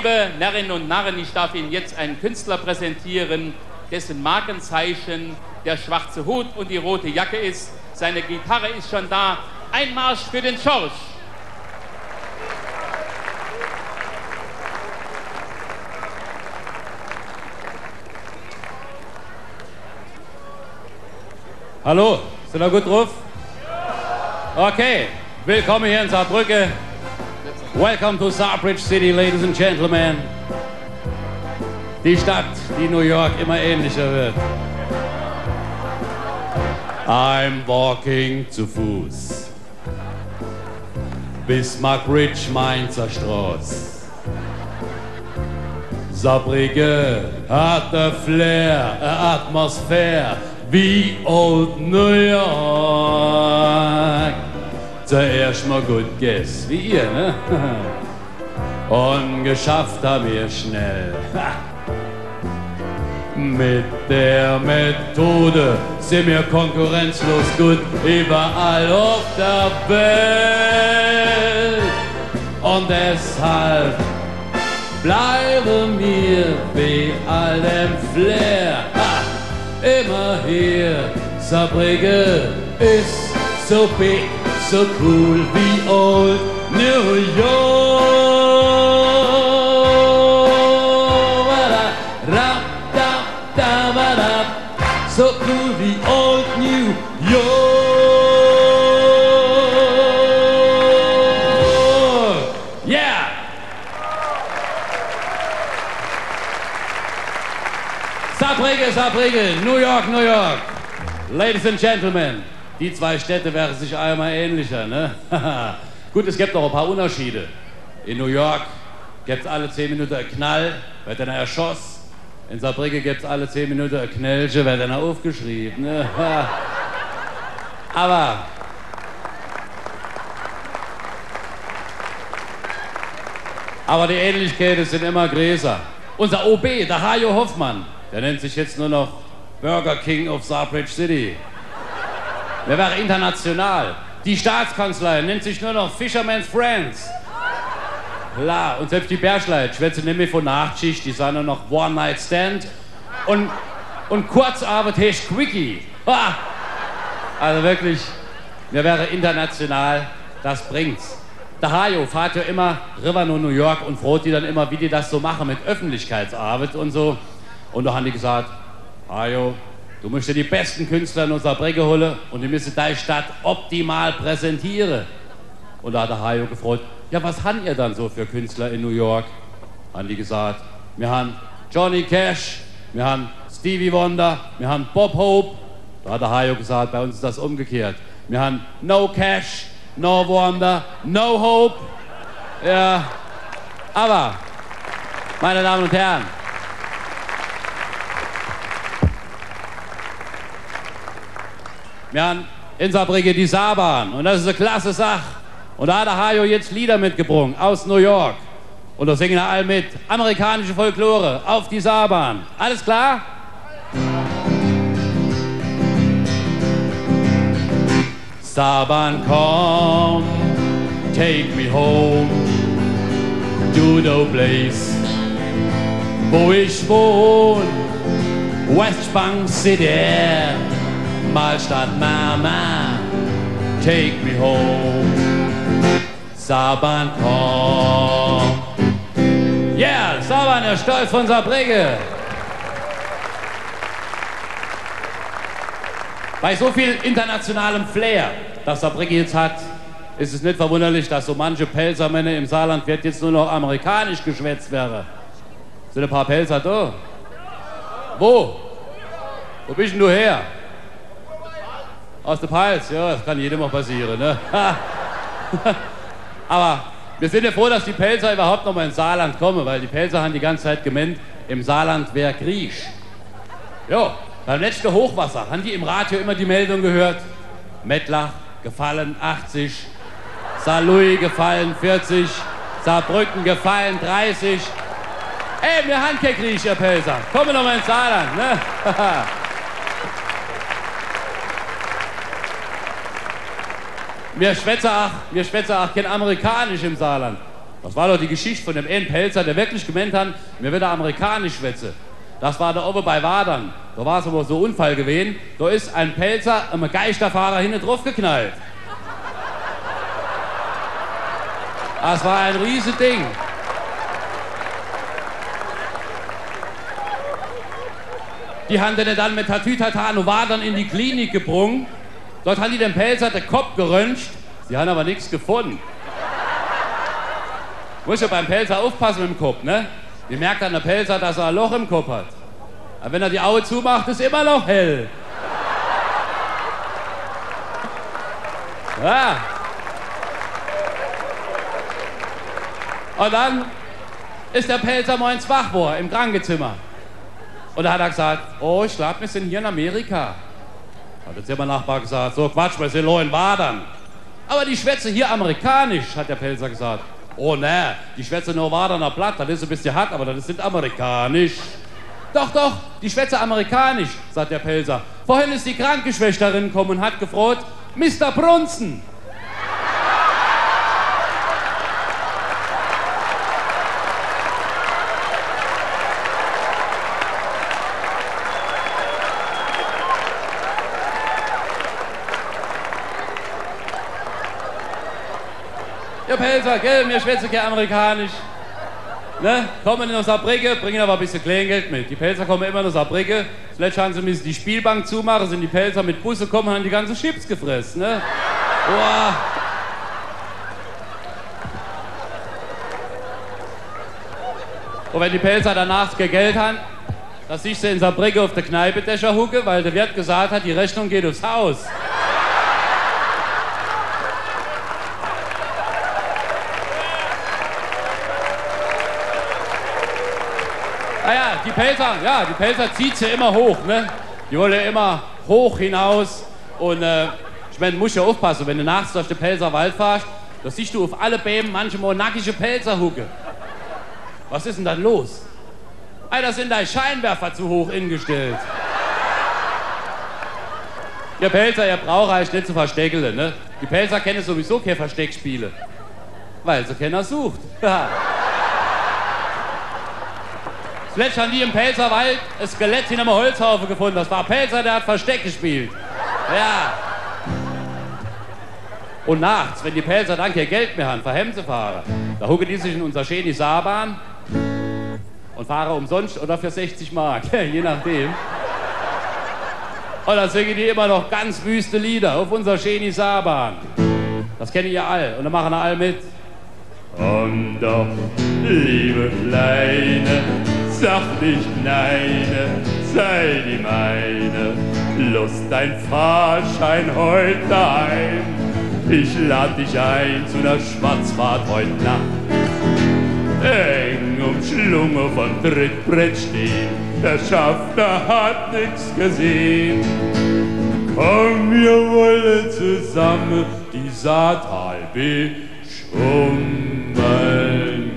Liebe Närrinnen und Narren, ich darf Ihnen jetzt einen Künstler präsentieren, dessen Markenzeichen der schwarze Hut und die rote Jacke ist. Seine Gitarre ist schon da. Ein Marsch für den Schorsch. Hallo, sind wir gut drauf? Okay, willkommen hier in Saarbrücke. Welcome to Saarbridge City, ladies and gentlemen. Die Stadt, die New York immer ähnlicher wird. I'm walking zu Fuß. Bismarck Ridge, Mainzer Straß. Saarbrücke hat a Flair, a Atmosphäre wie Old New York. Zuerst mal gut guess, wie ihr, ne? Und geschafft haben wir schnell. Mit der Methode sind wir konkurrenzlos gut überall auf der Welt. Und deshalb bleiben wir bei all dem Flair immer hier. Saarbrücke ist so big, so cool wie Old New York. So cool wie Old New York. Yeah! Saarbrücke, Saarbrücke, New York, New York. Ladies and Gentlemen, die zwei Städte wären sich einmal ähnlicher, ne? Gut, es gibt noch ein paar Unterschiede. In New York gibt es alle 10 Minuten einen Knall, wird dann erschossen. In Saarbrücke gibt es alle 10 Minuten ein Knellchen, wird dann aufgeschrieben, ne? Aber die Ähnlichkeiten sind immer größer. Unser OB, der Hajo Hoffmann, der nennt sich jetzt nur noch Burger King of Saarbridge City. Der wäre international. Die Staatskanzlei nennt sich nur noch Fisherman's Friends. Klar, und selbst die Bärschleit schwätzen nicht mehr von Nachtschicht, die sagen nur noch One Night Stand und Kurzarbeit heißt Quickie. Ha! Also wirklich, wir wären international, das bringt's. Der Hajo fährt ja immer rüber nach New York und fragt die dann immer, wie die das so machen mit Öffentlichkeitsarbeit und so. Und da haben die gesagt, Hajo, du musst dir die besten Künstler in unserer Brücke holen und die müssen deine Stadt optimal präsentieren. Und da hat der Hajo gefragt, ja, was habt ihr dann so für Künstler in New York? Haben die gesagt, wir haben Johnny Cash, wir haben Stevie Wonder, wir haben Bob Hope. Da hat der Hajo gesagt, bei uns ist das umgekehrt. Wir haben No Cash, No Wonder, No Hope. Ja, aber, meine Damen und Herren, wir haben in Saarbrücke die Saarbahn und das ist eine klasse Sache. Und da hat der Hajo jetzt Lieder mitgebracht aus New York. Und da singen alle mit. Amerikanische Folklore auf die Saarbahn. Alles klar? Saarbahn, komm, take me home to the place, wo ich wohn. Westbank City, Malstadt Mama, take me home. Saarbahn, komm. Yeah, Saarbahn, der Stolz von Saarbrücke. Bei so viel internationalem Flair, das Saarbrücke jetzt hat, ist es nicht verwunderlich, dass so manche Pelzermänner im Saarland wird jetzt nur noch amerikanisch geschwätzt wäre. Sind ein paar Pelzer da? Wo? Wo bist denn du her? Aus der Pfalz? Ja, das kann jedem mal passieren, ne? Aber wir sind ja froh, dass die Pelzer überhaupt noch mal ins Saarland kommen, weil die Pelzer haben die ganze Zeit gemeint, im Saarland wäre Krieg. Jo, beim letzten Hochwasser haben die im Radio immer die Meldung gehört, Mettlach gefallen 80, Saarlouis gefallen 40, Saarbrücken gefallen 30. Ey, wir haben keinen Krieg, ihr Pelzer. Kommen noch mal ins Saarland, ne? Wir schwätzen auch kein Amerikanisch im Saarland. Das war doch die Geschichte von dem einen Pelzer, der wirklich gemeint hat, mir wird er amerikanisch schwätze. Das war da oben bei Wadern. Da war es aber so ein Unfall gewesen. Da ist ein Pelzer einem Geisterfahrer hinten drauf geknallt. Das war ein riesiges Ding. Die haben den dann mit Tatütatan und Wadern in die Klinik gebrungen. Dort haben die den Pelzer den Kopf geröntgt. Sie haben aber nichts gefunden. Muss ja beim Pelzer aufpassen mit dem Kopf, ne? Die merkt dann der Pelzer, dass er ein Loch im Kopf hat. Aber wenn er die Augen zumacht, ist immer noch hell. Ja. Und dann ist der Pelzer morgens wach geworden, im Krankenzimmer. Und da hat er gesagt, oh, ich glaube, wir sind hier in Amerika. Hat der Zimmernachbar gesagt, so Quatsch, wir sind nur in Wadern. Aber die schwätze hier amerikanisch, hat der Pelzer gesagt. Oh ne, die schwätze nur Waderner Blatt, das ist ein bisschen hart, aber das ist nicht amerikanisch. Doch, doch, die schwätze amerikanisch, sagt der Pelzer. Vorhin ist die Krankenschwächterin gekommen und hat gefragt, Mr. Brunson. Ja, Pelzer, gell, wir schwätzen kein amerikanisch. Ne? Kommen in Saarbrücken, bringen aber ein bisschen Kleingeld mit. Die Pelzer kommen immer in Saarbrücken. Zuletzt haben sie müssen die Spielbank zumachen, sind die Pelzer mit Busse gekommen und haben die ganzen Chips gefressen. Ne? Boah. Und wenn die Pelzer danach kein Geld haben, dass ich sie in Saarbrücken auf der Kneipedächer hucke, weil der Wirt gesagt hat, die Rechnung geht aufs Haus. Die Pelzer zieht sie immer hoch, ne? Die wollen immer hoch hinaus und ich meine, musst ja aufpassen, wenn du nachts durch den Pelzerwald fährst, da siehst du auf alle Bäume manchmal nackige Pelzerhucke. Was ist denn dann los? Da sind deine Scheinwerfer zu hoch ingestellt. Ihr Pelzer, ihr braucht euch nicht zu verstecken, ne? Die Pelzer kennen sowieso keine Versteckspiele, weil sie keiner sucht. Zuletzt haben die im Pelzerwald ein Skelett in einem Holzhaufen gefunden. Das war Pelzer, der hat Versteck gespielt. Ja. Und nachts, wenn die Pelzer dann kein Geld mehr haben, für Hemsefahren, da hucken die sich in unserer schöne Saarbahn und fahren umsonst oder für 60 Mark, je nachdem. Und dann singen die immer noch ganz wüste Lieder auf unserer schöne Saarbahn. Das kennen ihr alle und dann machen alle mit. Komm doch, liebe Kleine, sag nicht nein, sei die meine. Lust dein Fahrschein heute ein. Ich lad dich ein zu ner Schwarzfahrt heute Nacht. Eng umschlungen vom Trittbrett stehen, der Schaffner hat nix gesehen. Komm, wir wollen zusammen die Saartal beschummeln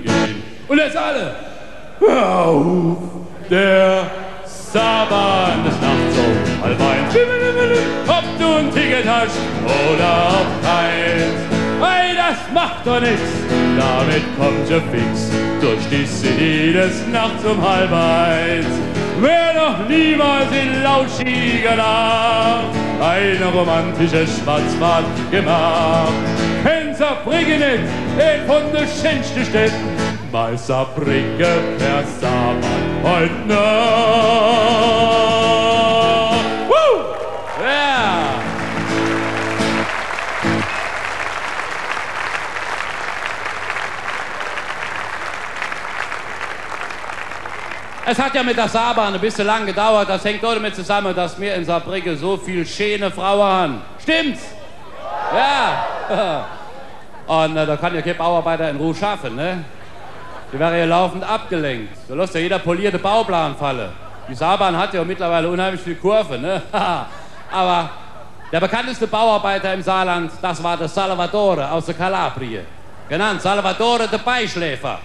gehen. Und jetzt alle! Auf der Saarbahn des Nachts um halb eins. Ob du ein Ticket hast oder ob keins. Hey, das macht doch nix, damit kommt ihr fix durch die City des Nachts um halb eins. Wer noch niemals in lauschiger Nacht eine romantische Schwarzfahrt gemacht, kennt Saarbrücken nicht, den von der schönsten Stadt. Mal Saarbrücken per Saarbahn heute Nacht. Woo! Ja! Es hat ja mit der Saarbahn ein bisschen lang gedauert. Das hängt auch damit zusammen, dass wir in Saarbrücken so viel schöne Frauen haben. Stimmt's? Ja! Und da kann ja kein Bauarbeiter in Ruhe schaffen, ne? Die wäre ja laufend abgelenkt. Da lässt ja jeder polierte Bauplan fallen. Die Saarbahn hat ja mittlerweile unheimlich viel Kurve, ne? Aber der bekannteste Bauarbeiter im Saarland, das war der Salvatore aus der Kalabrie. Genannt Salvatore der Beischläfer.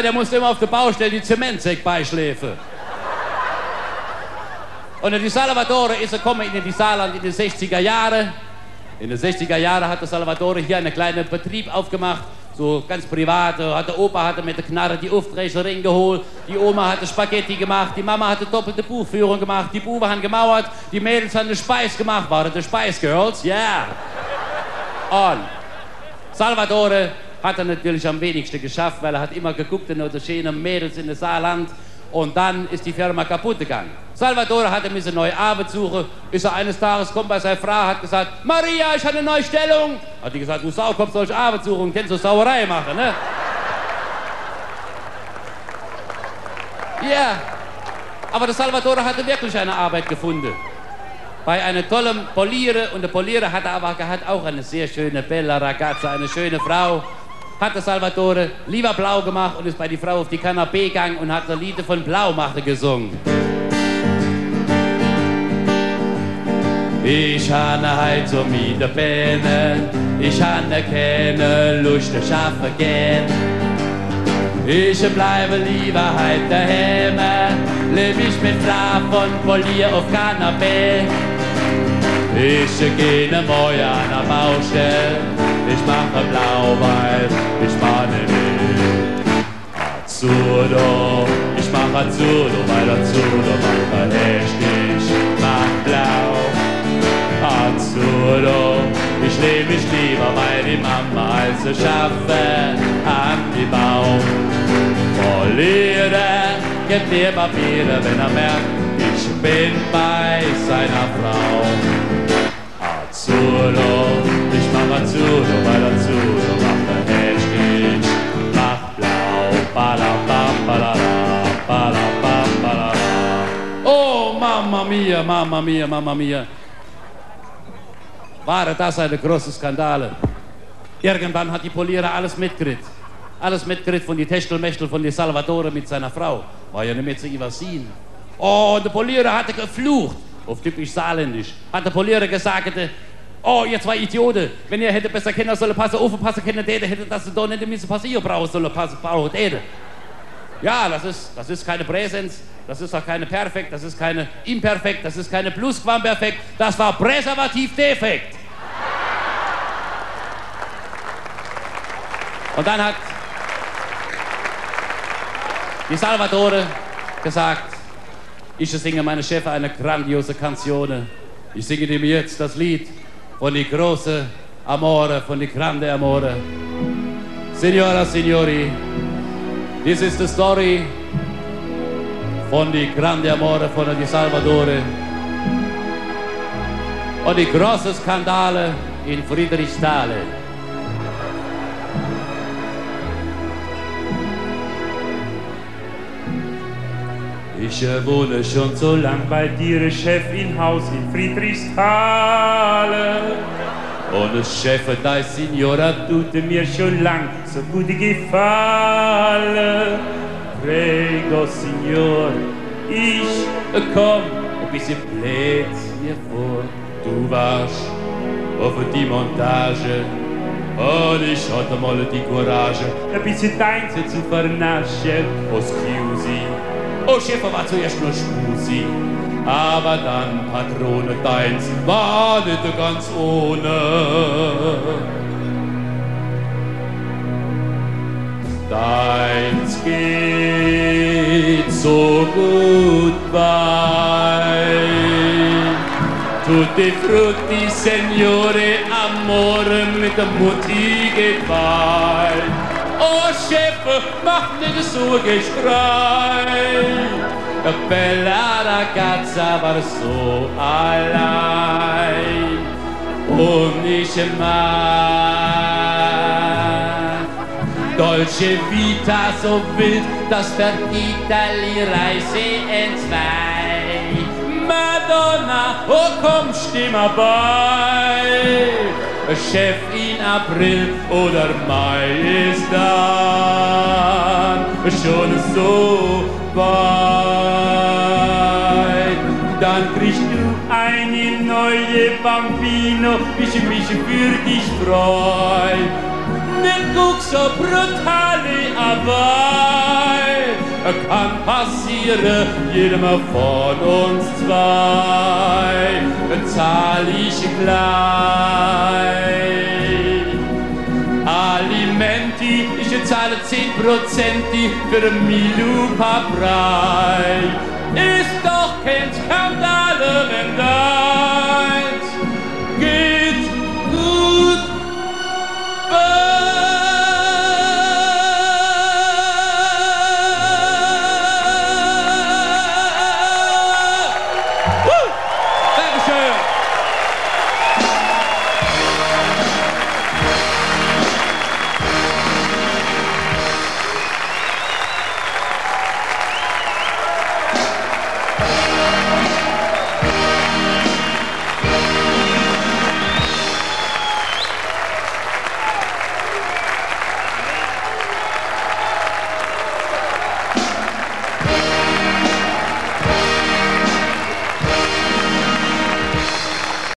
Der musste immer auf der Baustelle die Zementsäcke beischläfen. Und die Salvatore ist gekommen in die Saarland in den 60er Jahren. In den 60er Jahren hat der Salvatore hier einen kleinen Betrieb aufgemacht so ganz privat. Der Opa hatte mit der Knarre die Aufträge reingeholt, die Oma hatte Spaghetti gemacht, die Mama hatte doppelte Buchführung gemacht, die Buben haben gemauert, die Mädels haben den Speis gemacht. War das der Spice Girls? Ja. Und Salvatore hat er natürlich am wenigsten geschafft, weil er hat immer geguckt in die schönen Mädels in das Saarland. Und dann ist die Firma kaputt gegangen. Salvatore hatte eine neue Arbeit suchen, ist er eines Tages kommt bei seiner Frau, hat gesagt, Maria, ich habe eine neue Stellung. Hat die gesagt, du Sau, kommst solche Arbeit suchen und kennst so Sauerei machen, ne? Ja, aber der Salvatore hatte wirklich eine Arbeit gefunden. Bei einem tollen Polierer, und der Polierer hatte aber auch eine sehr schöne Bella Ragazza, eine schöne Frau. Hat der Salvatore lieber blau gemacht und ist bei die Frau auf die Kanapee gegangen und hat ein Lied von Blaumache gesungen. Ich habe heute so mit der Beine, ich habe keine Lust zu schaffen gehen. Ich bleibe lieber heute daheim, leb ich mit Frau und polier auf Kanapee. Ich gehe ne Moje an der Baustelle, ich mache blau-weiß, ich mahne mit. Azzurro, ich mach Azzurro, weil Azzurro macht richtig, macht blau. Azzurro, ich lebe mich lieber bei die Mama, als ich schaffe an die Baum. Poliere, gibt mir Papiere, wenn er merkt, ich bin bei seiner Frau. Azzurro, ich mach Azzurro, weil Azzurro macht er richtig, macht blau, balabam, balala, balabam, balala. Oh, Mamma mia, Mamma mia, Mamma mia. War das eine große Skandale. Irgendwann hat die Polierer alles mitgekriegt. Alles mitgekriegt von die Techtelmechtel von die Salvatore mit seiner Frau. War ja nicht mehr zu übersehen. Oh, der Polierer hatte geflucht. Auf typisch saarländisch. Hat der Polierer gesagt, oh, ihr zwei Idioten, wenn ihr hätte besser kennen sollen, passen auf, passen können, hätte das doch nicht müssen passieren brauchen sollen, passen, brauchen. Ja, das ist keine Präsenz, das ist auch keine Perfekt, das ist keine Imperfekt, das ist keine Plusquamperfekt, das war Präservativ-Defekt. Und dann hat die Salvatore gesagt, ich singe meinem Chef eine grandiose Canzone. Ich singe ihm jetzt das Lied von die große Amore, von die grande Amore. Signora, Signori, this is the story von die grande Amore von die Salvatore und die große Skandale in Friedrichsthal. Ich wohne schon so lang bei dir, Chef, in Haus in Friedrichsthal. Und Chef, dein Signora tut mir schon lang so gut gefallen. Prego, Signor, ich komm ein bisschen blöd mir vor. Du warst auf die Montage und ich hatte mal die Courage, ein bisschen deins zu vernaschen. Oh, scusi. Oh, Chef war zuerst nur Schmusi, aber dann Patrone deins war nicht ganz ohne. Deins geht so gut bei. Tutti frutti, Signore, Amore, mit der Mutti geht bei. Oh, Chef, mach nicht so Geschrei. Bella Ragazza war so allein. Und ich mag Dolce Vita so wild, das verbiegt die Reise entzwei. Madonna, oh komm, stimm mal bei. Chef in April oder Mai ist dann schon so weit. Dann kriegst du eine neue Bambino, ich mich für dich freu. Nicht guck so brutal, aber kann passieren, jedem von uns zwei, bezahl ich gleich. Alimenti ich zahle 10% für Milupa-Brei. Ist doch kein Skandal, wenn da